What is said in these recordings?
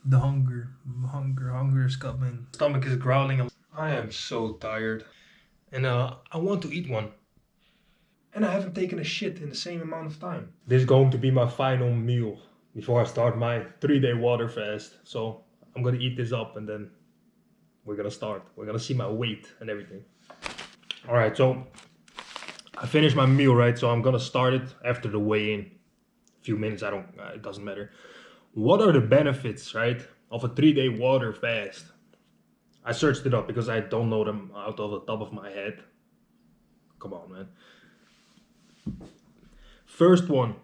The hunger is coming. Stomach is growling. I am so tired. And I want to eat one. And I haven't taken a shit in the same amount of time. This is going to be my final meal before I start my 3-day water fast. So I'm gonna eat this up and then we're gonna start. We're gonna see my weight and everything. All right, so I finished my meal, right? So I'm gonna start it after the weigh-in. A few minutes, it doesn't matter. What are the benefits, right, of a 3-day water fast? I searched it up because I don't know them out of the top of my head. Come on, man. First one,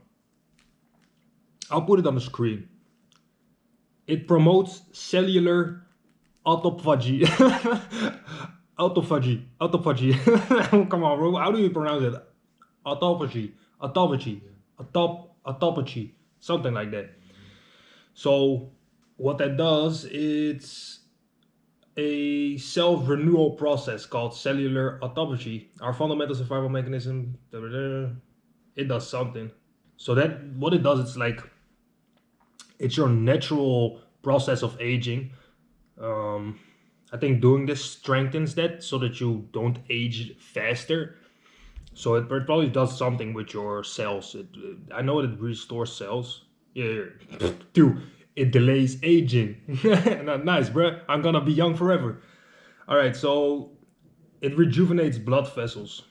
I'll put it on the screen. It promotes cellular autophagy. Autophagy. Come on, bro. How do you pronounce it? Autophagy, something like that. So what that does, it's a self-renewal process called cellular autophagy. Our fundamental survival mechanism. It does something. So that what it does, it's your natural process of aging. I think doing this strengthens that so that you don't age faster. So it probably does something with your cells. I know it restores cells. Yeah, dude, it delays aging. Nice, bro. I'm gonna be young forever. All right, so it rejuvenates blood vessels.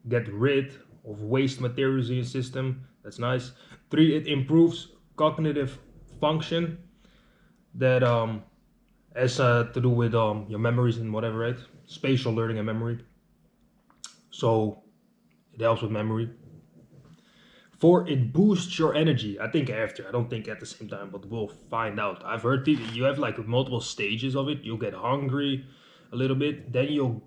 Get rid of waste materials in your system. That's nice. 3, it improves cognitive function. That has to do with your memories and whatever, right? Spatial learning and memory. So it helps with memory. 4, it boosts your energy. I think after. I don't think at the same time, but we'll find out. I've heard people, you have like multiple stages of it. You'll get hungry a little bit, then you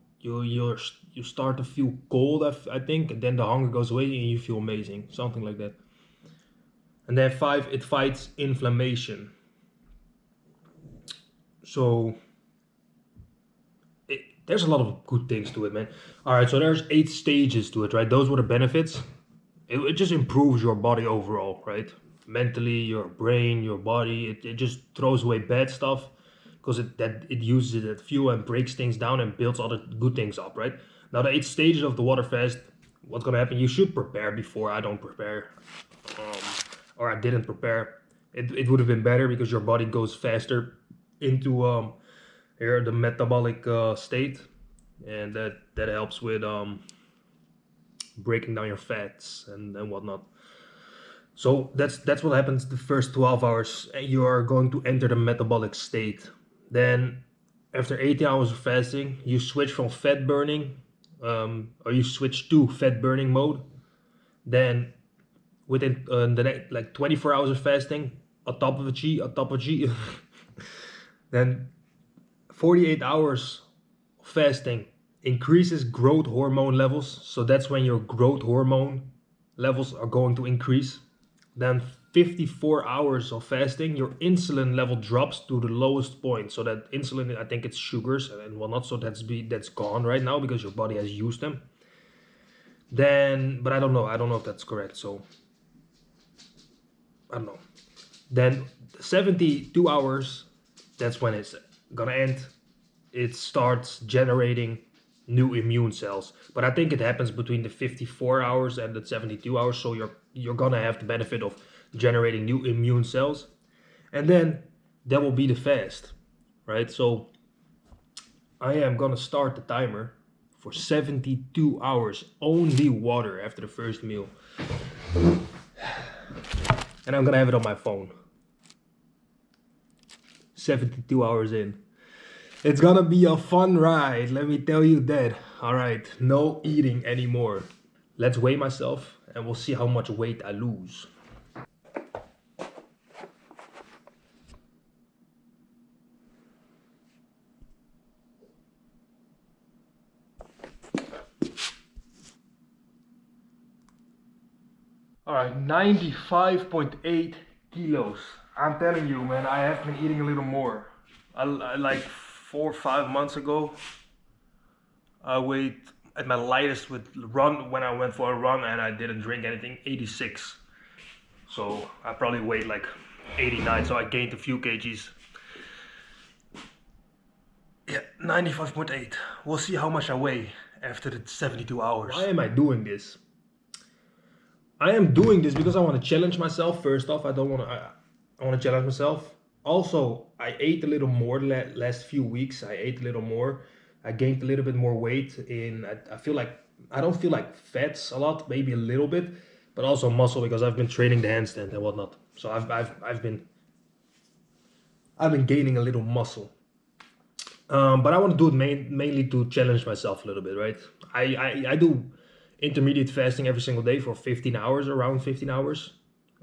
start to feel cold, I think, and then the hunger goes away and you feel amazing, something like that. And then 5, it fights inflammation. So there's a lot of good things to it, man. All right, so there's 8 stages to it, right? Those were the benefits. It just improves your body overall, right? Mentally, your brain, your body. It just throws away bad stuff because it uses it as fuel and breaks things down and builds other good things up, right? Now the 8 stages of the water fast. What's gonna happen? You should prepare before. I don't prepare, or I didn't prepare. It would have been better because your body goes faster into here the metabolic state, and that helps with breaking down your fats and whatnot. So that's what happens the first 12 hours. You are going to enter the metabolic state. Then after 18 hours of fasting, you switch from fat burning, or you switch to fat burning mode. Then within the next like 24 hours of fasting, autophagy, then 48 hours of fasting increases growth hormone levels. So that's when your growth hormone levels are going to increase. Then 54 hours of fasting, your insulin level drops to the lowest point. So that insulin, I think it's sugars and whatnot. So that's gone right now because your body has used them. Then, but I don't know if that's correct. So I don't know. Then 72 hours, that's when it's gonna end. It starts generating new immune cells, but I think it happens between the 54 hours and the 72 hours. So you're gonna have the benefit of generating new immune cells, and then that will be the fast, right? So I am gonna start the timer for 72 hours, only water after the first meal, and I'm gonna have it on my phone. 72 hours in. It's gonna be a fun ride, let me tell you that. Alright, no eating anymore. Let's weigh myself and we'll see how much weight I lose. Alright, 95.8 kilos. I'm telling you, man, I have been eating a little more. I like 4 or 5 months ago, I weighed at my lightest with run when I went for a run and I didn't drink anything, 86. So I probably weighed like 89, so I gained a few kgs. Yeah, 95.8. We'll see how much I weigh after the 72 hours. Why am I doing this? I am doing this because I want to challenge myself. First off, I want to challenge myself. Also, I ate a little more the last few weeks. I ate a little more. I gained a little bit more weight. I feel like I don't feel like fats a lot, maybe a little bit, but also muscle because I've been training the handstand and whatnot. So I've been gaining a little muscle. But I want to do it mainly to challenge myself a little bit, right? I do intermediate fasting every single day for 15 hours, around 15 hours.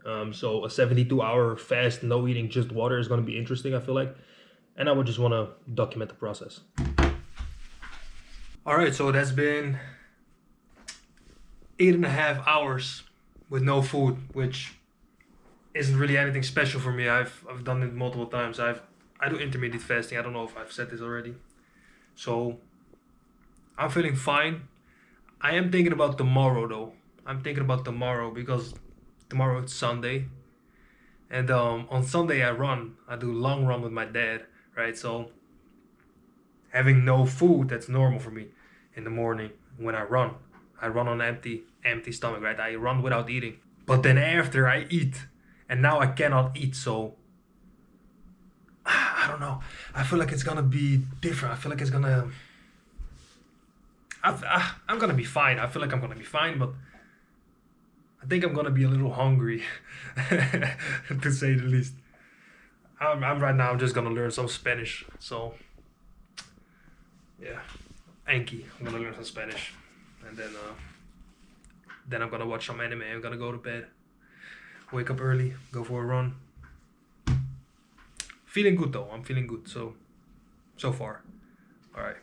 So a 72-hour fast, no eating, just water is going to be interesting, I feel like. And I would just want to document the process. All right, so that's been 8.5 hours with no food, which isn't really anything special for me. I've done it multiple times. I do intermediate fasting. I don't know if I've said this already. So I'm feeling fine. I am thinking about tomorrow though. I'm thinking about tomorrow because tomorrow it's Sunday. And on Sunday I do long run with my dad, right? So having no food, that's normal for me in the morning when I run. I run on empty stomach, right? I run without eating. But then after I eat, and now I cannot eat, so I don't know. I feel like it's gonna be different. I feel like it's gonna. I'm gonna be fine. I feel like I'm gonna be fine, but I think I'm gonna be a little hungry, to say the least. I'm right now. I'm just gonna learn some Spanish. So yeah, Anki. I'm gonna learn some Spanish, and then I'm gonna watch some anime. I'm gonna go to bed, wake up early, go for a run. Feeling good though. I'm feeling good. So far. All right.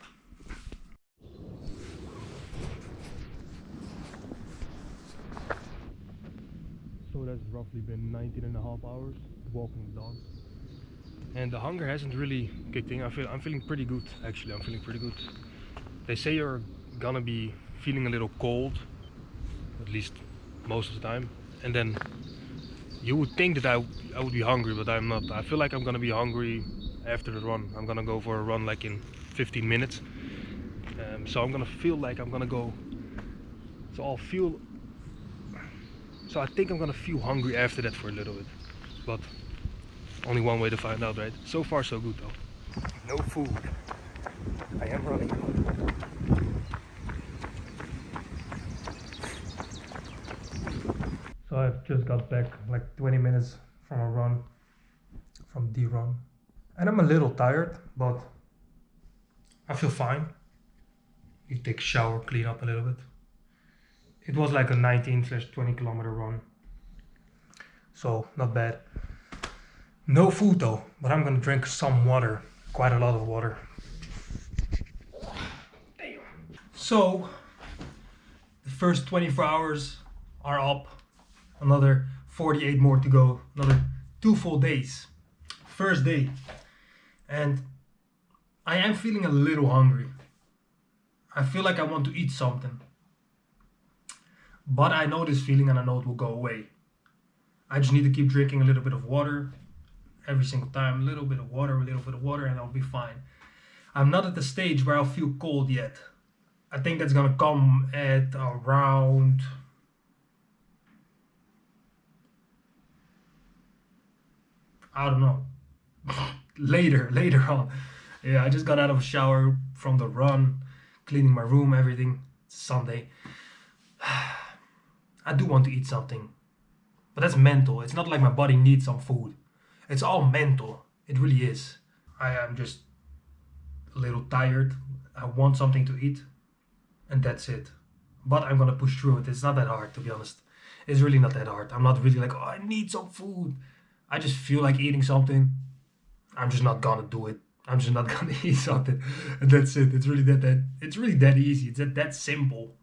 So that's roughly been 19.5 hours walking the dog. And the hunger hasn't really kicked in. I'm feeling pretty good actually. I'm feeling pretty good. They say you're gonna be feeling a little cold, at least most of the time. And then you would think that I would be hungry, but I'm not. I feel like I'm gonna be hungry after the run. I'm gonna go for a run like in 15 minutes. So I'm gonna feel like I'm gonna go. So I think I'm gonna feel hungry after that for a little bit. But only one way to find out, right? So far so good though. No food. I am running. So I've just got back like 20 minutes from a run, from the run. And I'm a little tired, but I feel fine. You take a shower, clean up a little bit. It was like a 19/20 kilometer run. So not bad. No food though, but I'm gonna drink some water, quite a lot of water. Damn. So the first 24 hours are up. Another 48 more to go. Another 2 full days. First day. And I am feeling a little hungry. I feel like I want to eat something. But I know this feeling and I know it will go away. I just need to keep drinking a little bit of water every single time. A little bit of water, and I'll be fine. I'm not at the stage where I'll feel cold yet. I think that's gonna come at around... I don't know. later on. Yeah, I just got out of a shower from the run, cleaning my room, everything. It's Sunday. I do want to eat something, but that's mental. It's not like my body needs some food. It's all mental. It really is. I am just a little tired. I want something to eat, and that's it. But I'm gonna push through it. It's not that hard, to be honest. It's really not that hard. I'm not really like, oh, I need some food. I just feel like eating something. I'm just not gonna do it. I'm just not gonna eat something, and that's it. It's really that easy. It's that simple.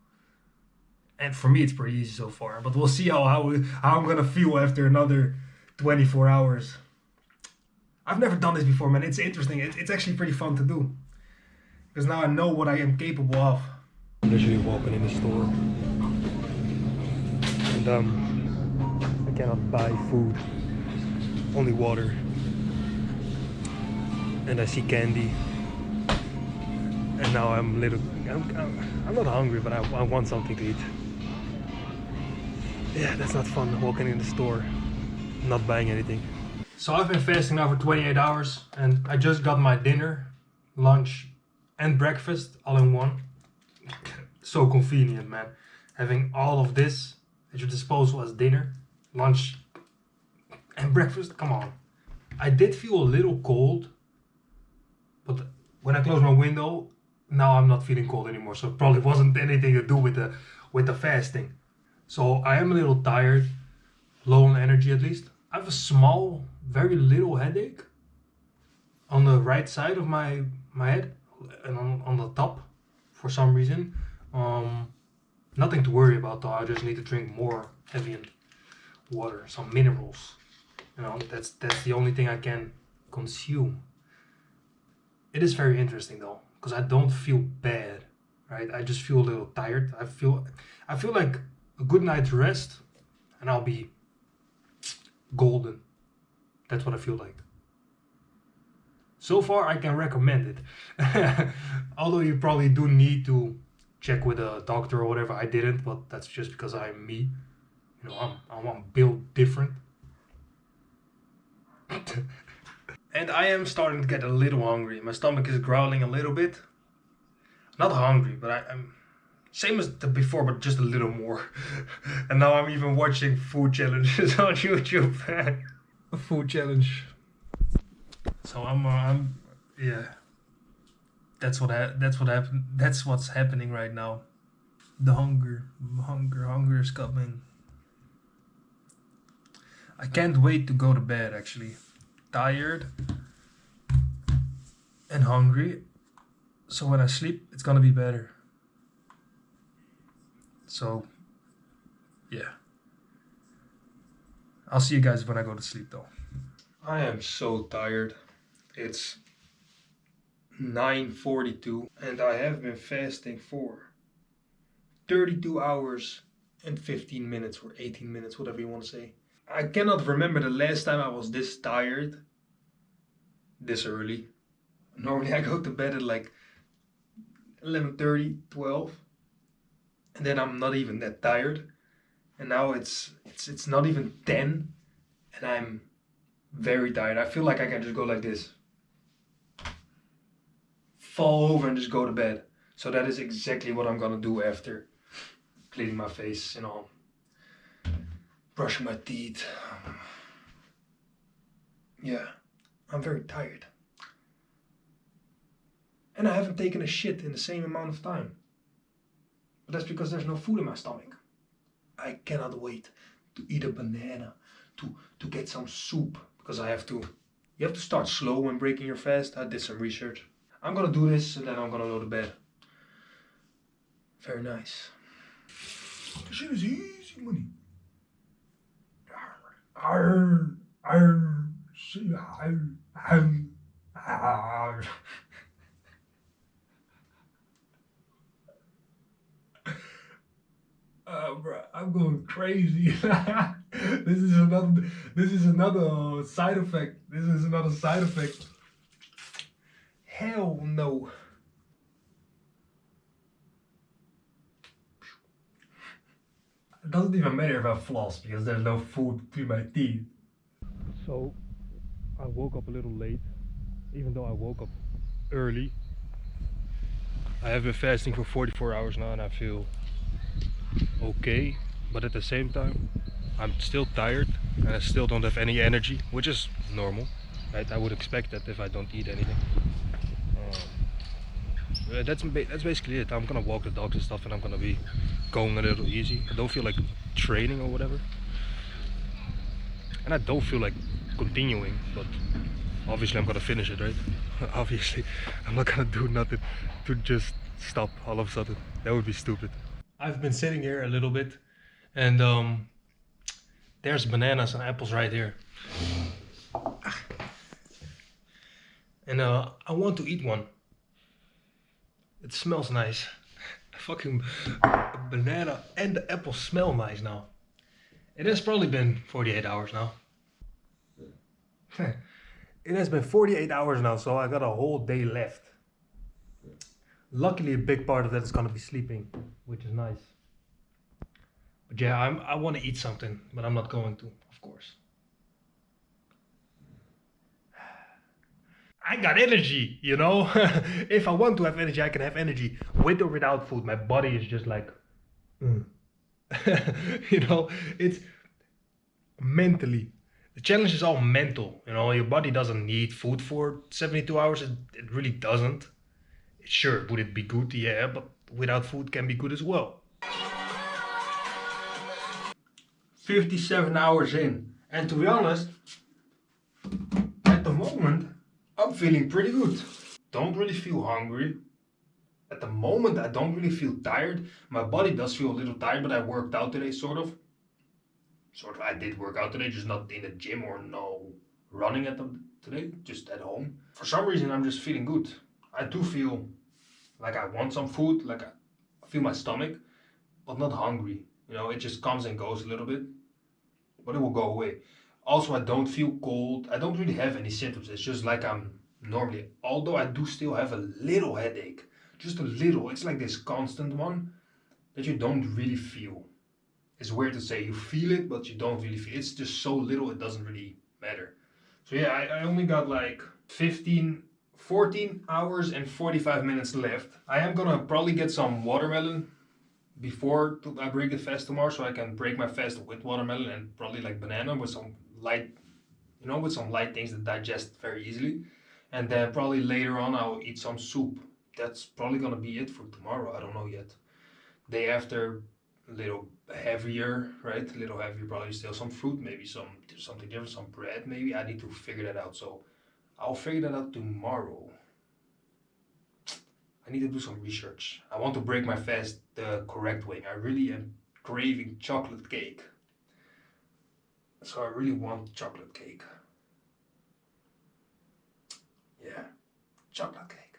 And for me, it's pretty easy so far. But we'll see how I'm gonna feel after another 24 hours. I've never done this before, man. It's interesting. It's actually pretty fun to do. Because now I know what I am capable of. I'm literally walking in the store. And I cannot buy food only water. And I see candy. And now I'm not hungry, but I want something to eat. Yeah, that's not fun walking in the store, not buying anything. So I've been fasting now for 28 hours and I just got my dinner, lunch and breakfast all in one. So convenient, man. Having all of this at your disposal as dinner, lunch and breakfast, come on. I did feel a little cold, but when I closed my window, now I'm not feeling cold anymore. So it probably wasn't anything to do with the fasting. So I am a little tired, low on energy at least. I have a small, very little headache on the right side of my head and on the top for some reason. Nothing to worry about though. I just need to drink more heavy and water, some minerals. You know, that's the only thing I can consume. It is very interesting though, because I don't feel bad, right? I just feel a little tired. I feel like a good night's rest and I'll be golden. That's what I feel like. So far I can recommend it. Although you probably do need to check with a doctor or whatever. I didn't, but that's just because I'm me. You know, I'm built different. And I am starting to get a little hungry. My stomach is growling a little bit. Not hungry, but I'm same as the before, but just a little more. And now I'm even watching food challenges on YouTube. A food challenge. So I'm yeah. That's what's happening right now. The hunger is coming. I can't wait to go to bed actually. Tired and hungry. So when I sleep, it's gonna be better. So yeah. I'll see you guys when I go to sleep though. I am so tired. It's 9:42 and I have been fasting for 32 hours and 15 minutes or 18 minutes, whatever you want to say. I cannot remember the last time I was this tired this early. Normally I go to bed at like 11:30, 12, and then I'm not even that tired. And now it's not even 10 and I'm very tired. I feel like I can just go like this. Fall over and just go to bed. So that is exactly what I'm gonna do after cleaning my face, you know, brushing my teeth. Yeah, I'm very tired. And I haven't taken a shit in the same amount of time. But that's because there's no food in my stomach. I cannot wait to eat a banana, to get some soup, because you have to start slow when breaking your fast. I did some research. I'm gonna do this and then I'm gonna go to bed. Very nice. This shit is easy money. Bro, I'm going crazy. This is another side effect. This is another side effect. Hell no. It doesn't even matter if I floss because there's no food between my teeth. So I woke up a little late, even though I woke up early. I have been fasting for 44 hours now and I feel okay, but at the same time I'm still tired and I still don't have any energy, which is normal, right? I would expect that if I don't eat anything. That's basically it. I'm gonna walk the dogs and stuff and I'm gonna be going a little easy. I don't feel like training or whatever, and I don't feel like continuing, but obviously I'm gonna finish it, right? Obviously I'm not gonna do nothing to just stop all of a sudden. That would be stupid. I've been sitting here a little bit and there's bananas and apples right here. And I want to eat one. It smells nice. The fucking banana and the apple smell nice now. It has probably been 48 hours now. It has been 48 hours now, so I got a whole day left. Luckily, a big part of that is gonna be sleeping, which is nice. But yeah, I want to eat something, but I'm not going to, of course. I got energy, you know? If I want to have energy, I can have energy. With or without food, my body is just like, mm. You know, it's mentally. The challenge is all mental, you know? Your body doesn't need food for 72 hours. It really doesn't. Sure, would it be good? Yeah, but without food can be good as well. 57 hours in. And to be honest, at the moment, I'm feeling pretty good. Don't really feel hungry. At the moment, I don't really feel tired. My body does feel a little tired, but I worked out today, sort of. I did work out today, just not in the gym or no running at them today, just at home. For some reason, I'm just feeling good. I do feel like I want some food, like I feel my stomach, but not hungry. You know, it just comes and goes a little bit, but it will go away. Also, I don't feel cold. I don't really have any symptoms. It's just like I'm normally, although I do still have a little headache, just a little. It's like this constant one that you don't really feel. It's weird to say you feel it, but you don't really feel it. It's just so little, it doesn't really matter. So yeah, I only got like 14 hours and 45 minutes left. I am gonna probably get some watermelon before I break the fast tomorrow, so I can break my fast with watermelon and probably like banana with some light, with some light things that digest very easily. And then probably later on I'll eat some soup. That's probably gonna be it for tomorrow. I don't know yet. Day after, a little heavier, right? A little heavier, probably still some fruit, maybe something different, some bread maybe. I need to figure that out. So I'll figure that out tomorrow. I need to do some research. I want to break my fast the correct way. I really am craving chocolate cake. So I really want chocolate cake. Yeah, chocolate cake.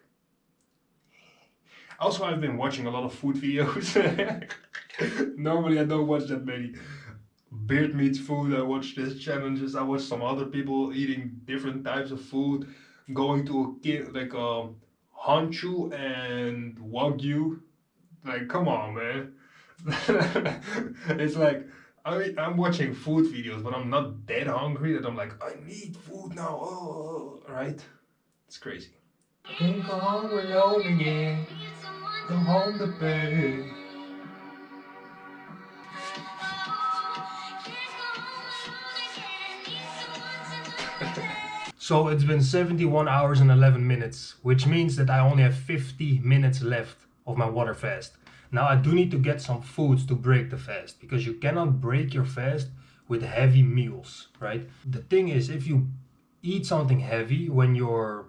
Also, I've been watching a lot of food videos. Normally, I don't watch that many. Beard meats food, I watch these challenges. I watch some other people eating different types of food. Going to like a Hanchu and Wagyu. Like, come on, man. It's like, I'm watching food videos, but I'm not that hungry that I'm like, I need food now. Oh, right? It's crazy. Can't go home alone again. Come home to bed. So it's been 71 hours and 11 minutes, which means that I only have 50 minutes left of my water fast. Now I do need to get some foods to break the fast, because you cannot break your fast with heavy meals, right? The thing is, if you eat something heavy when you're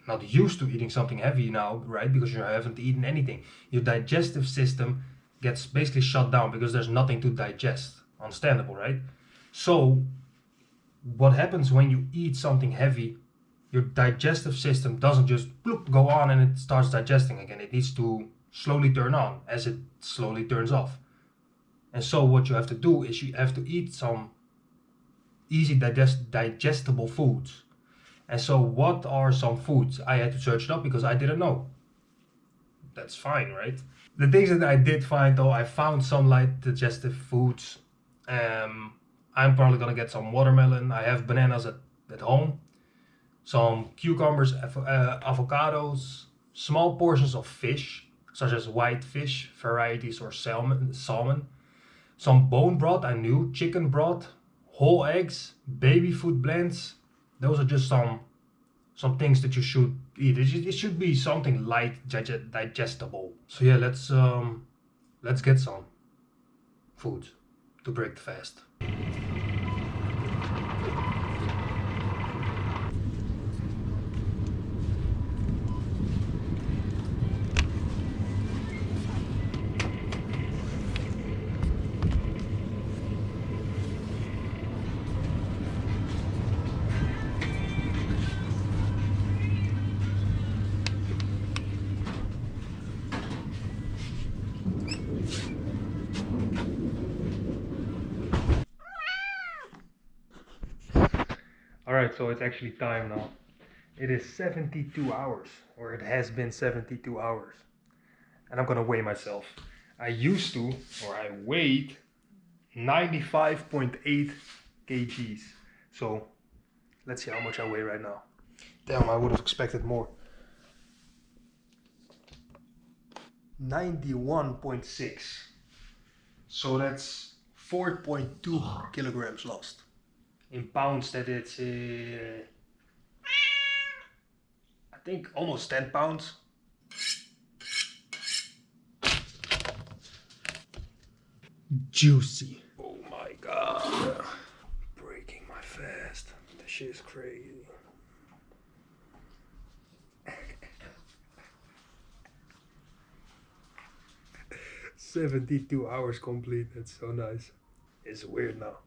not used to eating something heavy now, right? Because you haven't eaten anything, your digestive system gets basically shut down because there's nothing to digest. Understandable, right? So what happens when you eat something heavy, your digestive system doesn't just bloop, go on and it starts digesting again. It needs to slowly turn on as it slowly turns off. And so what you have to do is you have to eat some easy digestible foods. And so what are some foods? I had to search it up because I didn't know. That's fine, right? The things that I did find though, I found some light digestive foods. I'm probably gonna get some watermelon. I have bananas at home. Some cucumbers, avocados, small portions of fish, such as white fish varieties or salmon. Some bone broth, I knew, chicken broth, whole eggs, baby food blends. Those are just some things that you should eat. It should be something light, digestible. So yeah, let's get some food to break the fast. Alright, so it's actually time now. It is 72 hours, or it has been 72 hours. And I'm gonna weigh myself. I used to, or I weighed 95.8 kgs. So let's see how much I weigh right now. Damn, I would have expected more. 91.6. So that's 4.2 kilograms lost. In pounds, that it's, I think almost 10 pounds. Juicy. Oh my god. Breaking my fast. That shit is crazy. "72 hours complete." That's so nice. It's weird now.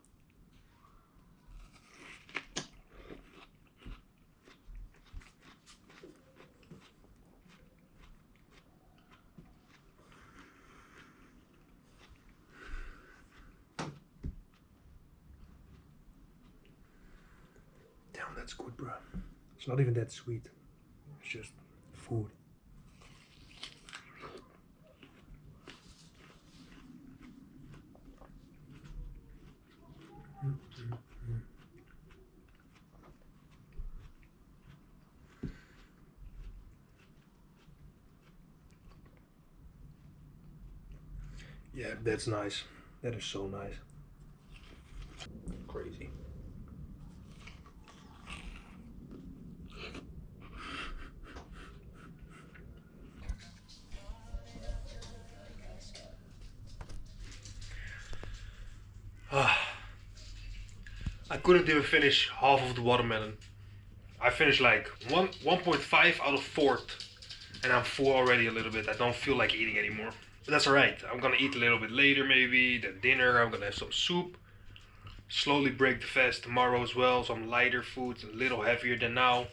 Damn, that's good, bro. It's not even that sweet. It's just food. Yeah, that's nice. That is so nice. Crazy. I couldn't even finish half of the watermelon. I finished like 1.5 out of 4, and I'm full already a little bit. I don't feel like eating anymore. But that's alright. I'm gonna eat a little bit later maybe, then dinner. I'm gonna have some soup. Slowly break the fast tomorrow as well. Some lighter foods, a little heavier than now.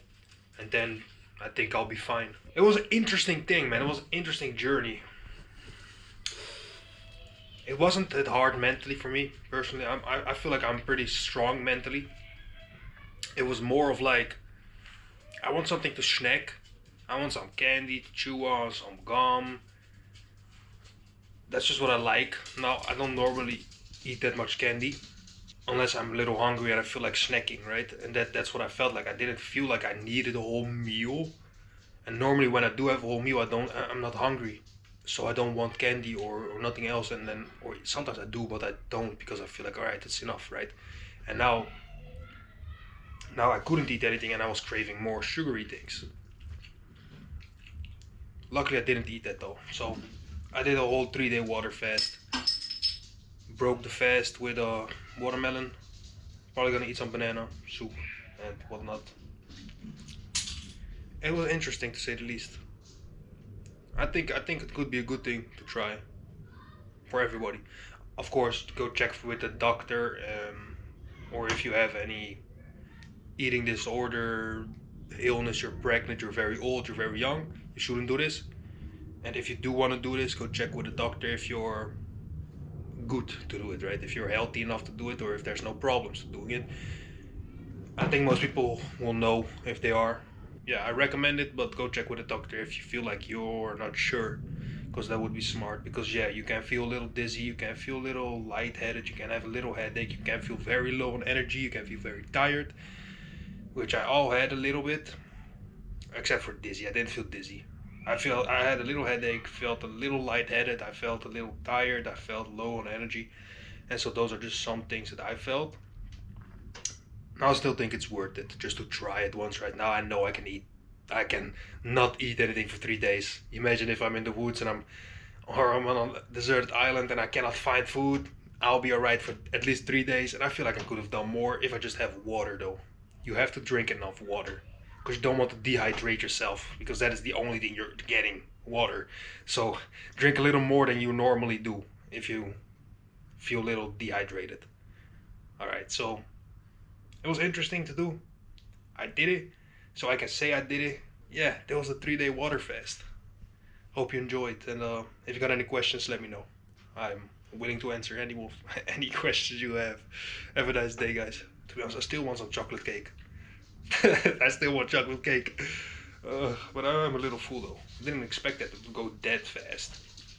And then I think I'll be fine. It was an interesting thing, man. It was an interesting journey. It wasn't that hard mentally for me, personally. I feel like I'm pretty strong mentally. It was more of like, I want something to snack. I want some candy to chew on, some gum. That's just what I like. Now, I don't normally eat that much candy unless I'm a little hungry and I feel like snacking, right? And that's what I felt like. I didn't feel like I needed a whole meal. And normally when I do have a whole meal, I'm not hungry. So I don't want candy or nothing else. And then, or sometimes I do, but I don't because I feel like, all right, it's enough, right? And now I couldn't eat anything and I was craving more sugary things. Luckily I didn't eat that though. So I did a whole 3-day water fast. Broke the fast with a watermelon. Probably gonna eat some banana, soup and whatnot. It was interesting to say the least. I think it could be a good thing to try for everybody. Of course, go check with the doctor, or if you have any eating disorder, illness, you're pregnant, you're very old, you're very young, you shouldn't do this. And if you do want to do this, go check with the doctor if you're good to do it, right? If you're healthy enough to do it, or if there's no problems doing it. I think most people will know if they are. Yeah, I recommend it, but go check with a doctor if you feel like you're not sure, because that would be smart. Because yeah, you can feel a little dizzy, you can feel a little lightheaded, you can have a little headache, you can feel very low on energy, you can feel very tired, which I all had a little bit, except for dizzy. I didn't feel dizzy. I had a little headache, felt a little lightheaded, I felt a little tired, I felt low on energy, and so those are just some things that I felt. I still think it's worth it just to try it once right now. I know I can not eat anything for 3 days. Imagine if I'm in the woods and I'm on a deserted island and I cannot find food. I'll be alright for at least 3 days, and I feel like I could have done more if I just have water though. You have to drink enough water because you don't want to dehydrate yourself, because that is the only thing you're getting, water. So drink a little more than you normally do if you feel a little dehydrated. Alright, so it was interesting to do. I did it, so I can say I did it. Yeah, that was a 3-day water fast. Hope you enjoyed, and if you got any questions, let me know. I'm willing to answer any questions you have. Have a nice day, guys. To be honest, I still want some chocolate cake. I still want chocolate cake. But I'm a little full though. Didn't expect that to go that fast.